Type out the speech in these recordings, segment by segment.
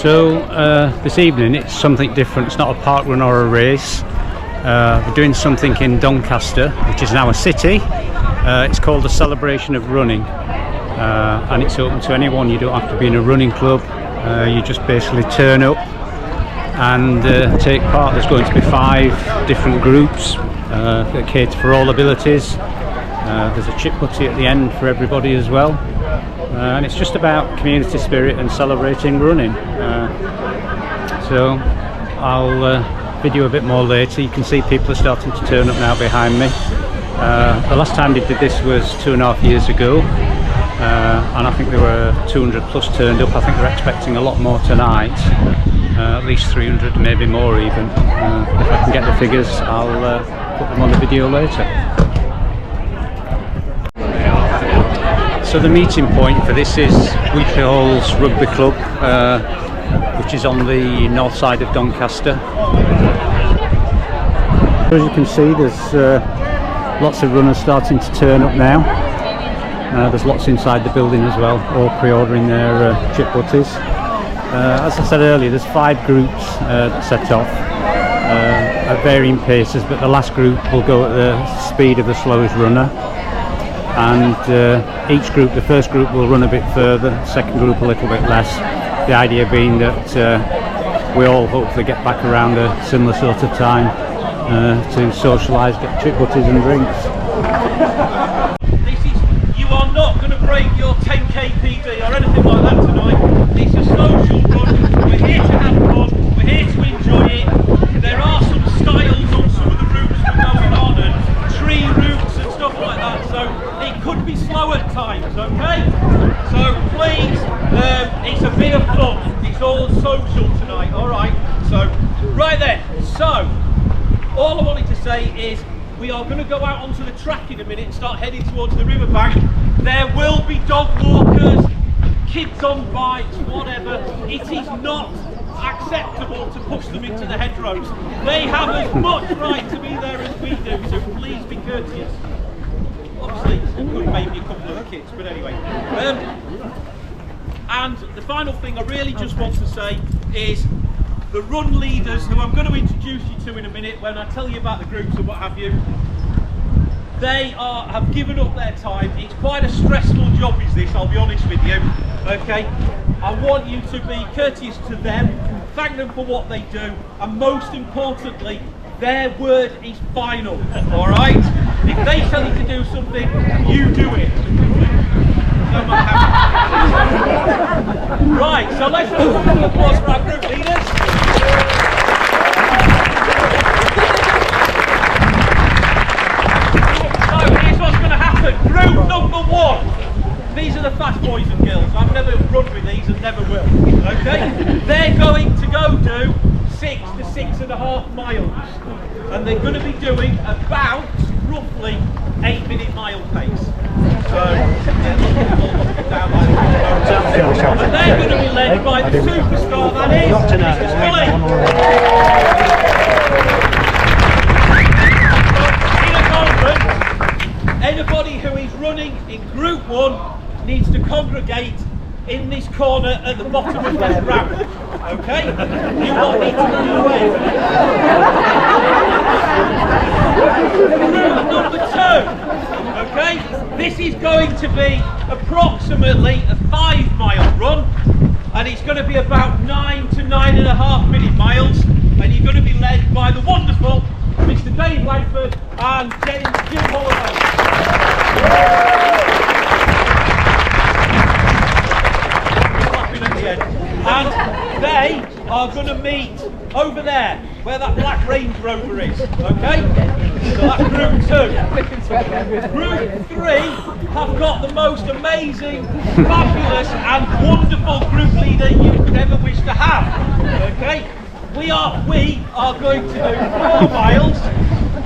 So this evening it's something different. It's not a park run or a race. We're doing something in Doncaster, which is now a city. It's called the Celebration of Running, and it's open to anyone. You don't have to be in a running club. You just basically turn up and take part. There's going to be 5 different groups that cater for all abilities. There's a Chip Butties at the end for everybody as well. And it's just about community spirit and celebrating running. So I'll video a bit more later. You can see people are starting to turn up now behind me. The last time they did this was 2.5 years ago, and I think there were 200 plus turned up. I think they're expecting a lot more tonight, at least 300, maybe more even. If I can get the figures, I'll put them on the video later. So the meeting point for this is Wheatley Hills Rugby Club, which is on the north side of Doncaster. As you can see, there's lots of runners starting to turn up now. There's lots inside the building as well, all pre-ordering their Chip Butties. As I said earlier, there's 5 groups that set off at varying paces, but the last group will go at the speed of the slowest runner. And each group, the first group will run a bit further, the second group a little bit less. The idea being that we all hopefully get back around a similar sort of time to socialise, get Chip Butties and drinks. You are not going to break your 10k PB or anything like that tonight. It's a social run. We're here to have fun. We're here to enjoy it. There are some styles on some of the routes that are going on, and tree routes and stuff like that. So it could be slow at times, okay? So please, it's a bit of fun. It's all social tonight, alright? So, right then. So, all I wanted to say is we are going to go out onto the track in a minute and start heading towards the riverbank. There will be dog walkers, kids on bikes, whatever. It is not acceptable to push them into the hedgerows. They have as much right to be there as we do, so please be courteous. Obviously, it could maybe a couple of kids, but anyway. And the final thing I really just want to say is the run leaders, who I'm going to introduce you to in a minute when I tell you about the groups and what have you, they have given up their time. It's quite a stressful job is this, I'll be honest with you, okay? I want you to be courteous to them, thank them for what they do, and most importantly, their word is final, alright? If they tell you to do something, you do it. Right, so let's have a round of applause for our group leaders. So here's what's going to happen. Group number 1. These are the fast boys and girls. I've never run with these and never will. Okay? They're going to go do 6 to 6.5 miles. And they're going to be doing about roughly 8-minute mile pace. So, and they're going to be led by the superstar, that is Mr. Wheatley. Anybody who is running in Group 1 needs to congregate in this corner at the bottom of this ramp. Okay? You all need to move away. Group number 2. Okay? This is going to be approximately a 5-mile run, and it's going to be about 9 to 9.5 minute miles, and you're going to be led by the wonderful Mr. Dave Langford and Jim Holloway. And they are going to meet over there, where that black Range Rover is, okay? So that's Group 2. Group 3 have got the most amazing, fabulous and wonderful group leader you could ever wish to have, okay? We are going to do 4 miles,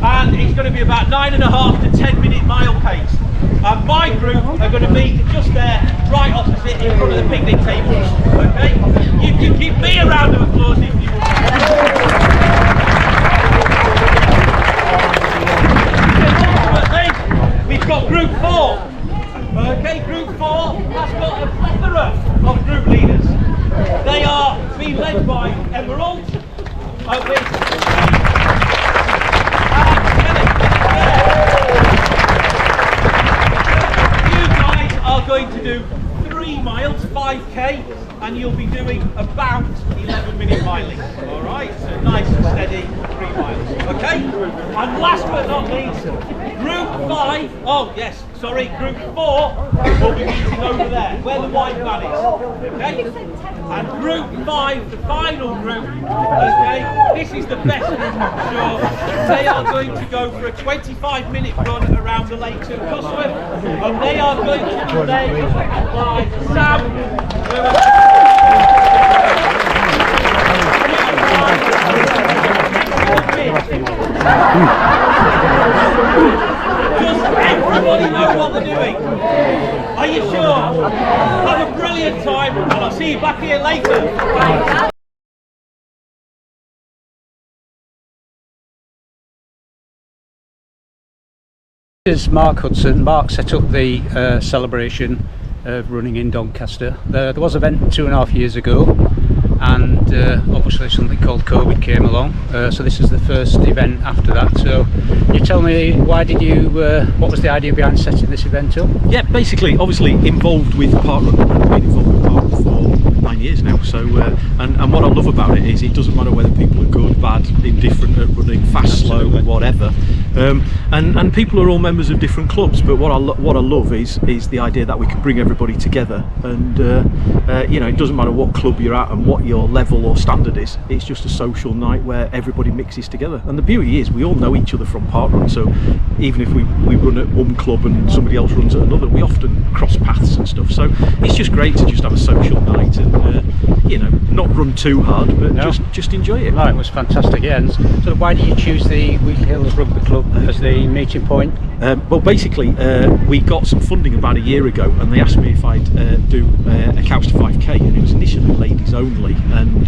and it's going to be about 9.5 to 10-minute mile pace. And my group are going to meet just there, right opposite, in front of the picnic tables. Okay? You can give me a round of applause if you want. Ultimately, we've got Group 4. Okay, Group 4 has got a plethora of group leaders. They are being You guys are going to do 3 miles, 5k, and you'll be doing about 11-minute mileage. All right, so nice and steady 3 miles. Okay, and last but not least, group 5. Oh yes, sorry, group 4 will be meeting over there, where the white van is. Okay, and group 5, the final group. Okay, this is the best group, I'm sure. They are going to go for a 25-minute run around the lakes of Cosworth, and they are going to be led by Sam. Does everybody know what they're doing? Are you sure? Have a brilliant time, and I'll see you back here later. This is Mark Hudson. Mark set up the celebration of running in Doncaster. There was an event 2.5 years ago, and obviously something called COVID came along, so this is the first event after that. So you tell me, why did you what was the idea behind setting this event up? Yeah, basically, obviously involved with parkrun, been involved with parkrun for 9 years now. So and what I love about it is it doesn't matter whether people are good, bad, indifferent at running, fast, slow, whatever. And people are all members of different clubs, but what I love is the idea that we can bring everybody together, and you know, it doesn't matter what club you're at and what your level or standard is. It's just a social night where everybody mixes together, and the beauty is we all know each other from parkrun, so even if we run at one club and somebody else runs at another, we often cross paths and stuff. So it's just great to just have a social night and you know, not run too hard, but just enjoy it. No, it was fantastic. Yeah. And so why did you choose the Wheatley Hills Rugby Club as the meeting point? Well, basically, we got some funding about a year ago, and they asked me if I'd do a couch to 5k, and it was initially ladies only, and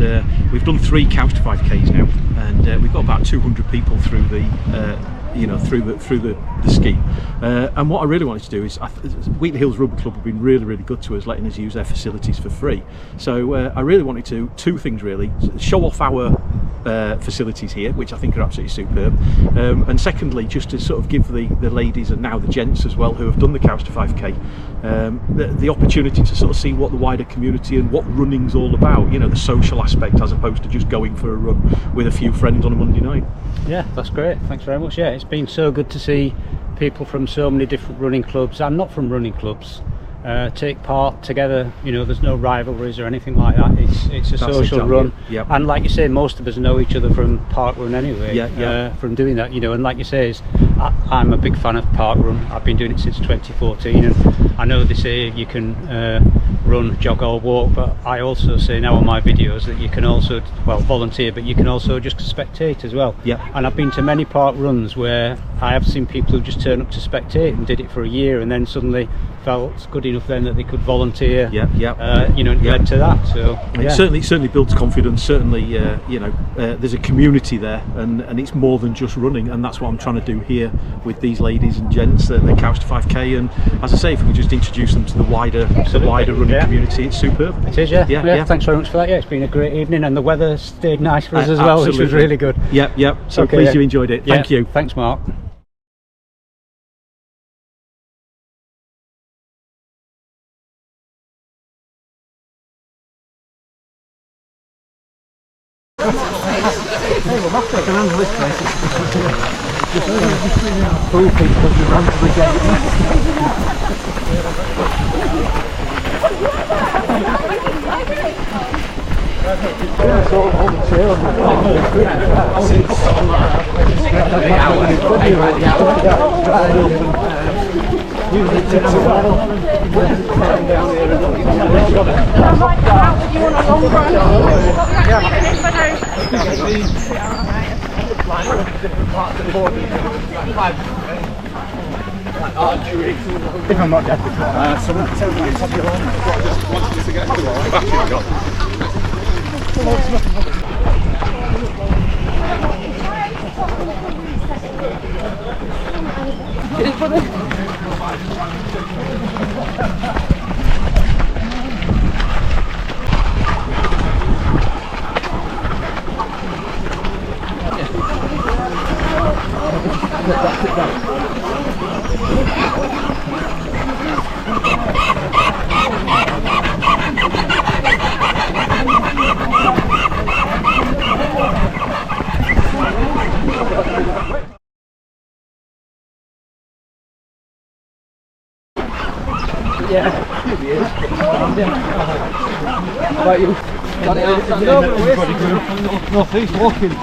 we've done 3 couch to 5ks now, and we've got about 200 people through the you know, through the scheme. And what I really wanted to do is, Wheatley Hills Rugby Club have been really good to us, letting us use their facilities for free. So I really wanted to, 2 things really: show off our facilities here, which I think are absolutely superb, and secondly, just to sort of give the ladies, and now the gents as well, who have done the couch to 5k, the opportunity to sort of see what the wider community and what running's all about, you know, the social aspect, as opposed to just going for a run with a few friends on a Monday night. Yeah, that's great. Thanks very much. Yeah, it's been so good to see people from so many different running clubs and not from running clubs take part together. You know, there's no rivalries or anything like that. It's a social run. Yep. And like you say, most of us know each other from parkrun anyway. From doing that, you know, and like you say, I'm a big fan of parkrun. I've been doing it since 2014, and I know they say you can run, jog or walk, but I also say now on my videos that you can also, well, volunteer, but you can also just spectate as well. Yeah. And I've been to many park runs where I have seen people who just turn up to spectate and did it for a year, and then suddenly felt good enough then that they could volunteer. You know, it led to that. So it certainly builds confidence. Certainly, you know, there's a community there, and it's more than just running, and that's what I'm trying to do here with these ladies and gents, the couch to 5k. And as I say, if we can just introduce them to the wider running community, it's superb. It is. Yeah. Thanks very much for that. Yeah, it's been a great evening, and the weather stayed nice for us as well, which was really good. Yep. So okay, pleased you enjoyed it. Thank you. Thanks, Mark. If I'm not dead before, someone tell me top your line. I just wanted to get to about you? North East walking.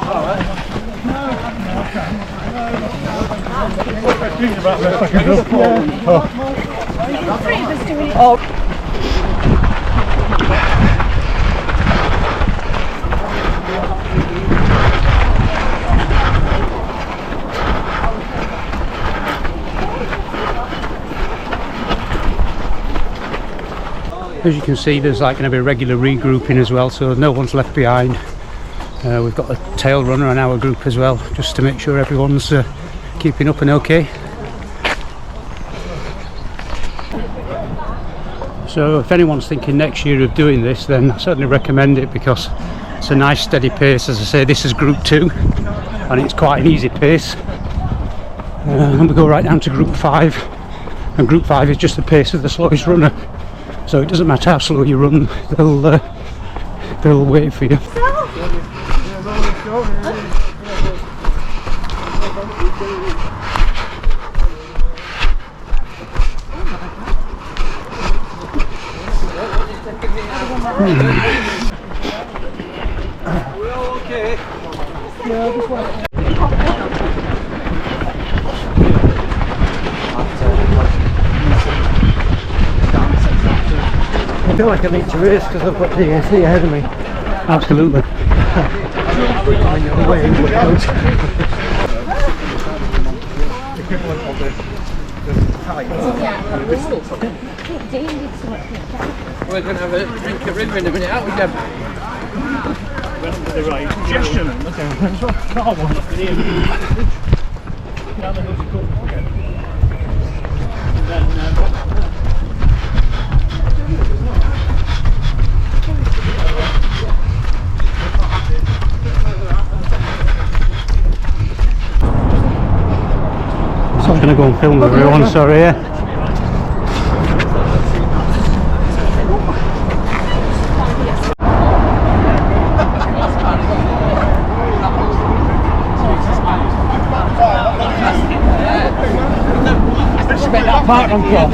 As you can see, there's like going to be regular regrouping as well, so no one's left behind. We've got a tail runner on our group as well, just to make sure everyone's keeping up and okay. So if anyone's thinking next year of doing this, then I certainly recommend it, because it's a nice steady pace. As I say, this is group 2 and it's quite an easy pace, and we go right down to group 5, and group 5 is just the pace of the slowest runner. So it doesn't matter how slow you run, they'll wait for you. I feel like I need to race because I've got DAC ahead of me. Absolutely. We're going to have a drink of river in a minute, aren't we, Deb? The right suggestion. So I'm going to go and film everyone, sorry. Yeah. Mark on cross.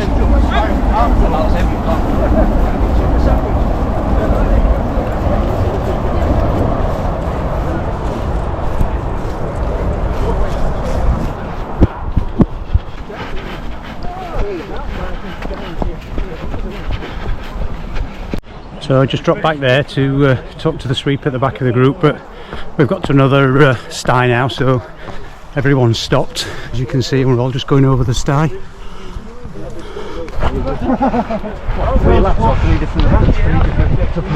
So I just dropped back there to talk to the sweep at the back of the group, but we've got to another sty now, so everyone's stopped. As you can see, we're all just going over the sty. 3 laptops, 3 different hats, 3 different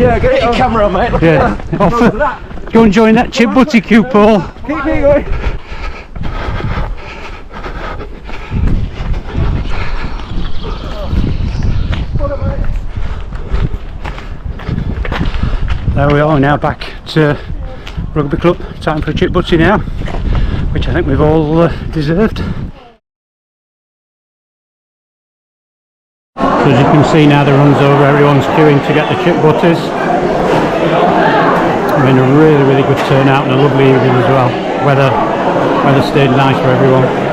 yeah, get your camera, mate. Look at that. Go and join that Chip Butty queue, Paul. Keep me going. There we are, now back to Rugby Club. Time for a Chip Butty now, which I think we've all deserved. So as you can see now, the run's over, everyone's queuing to get the Chip Butties. I mean, a really good turnout and a lovely evening as well. Weather stayed nice for everyone.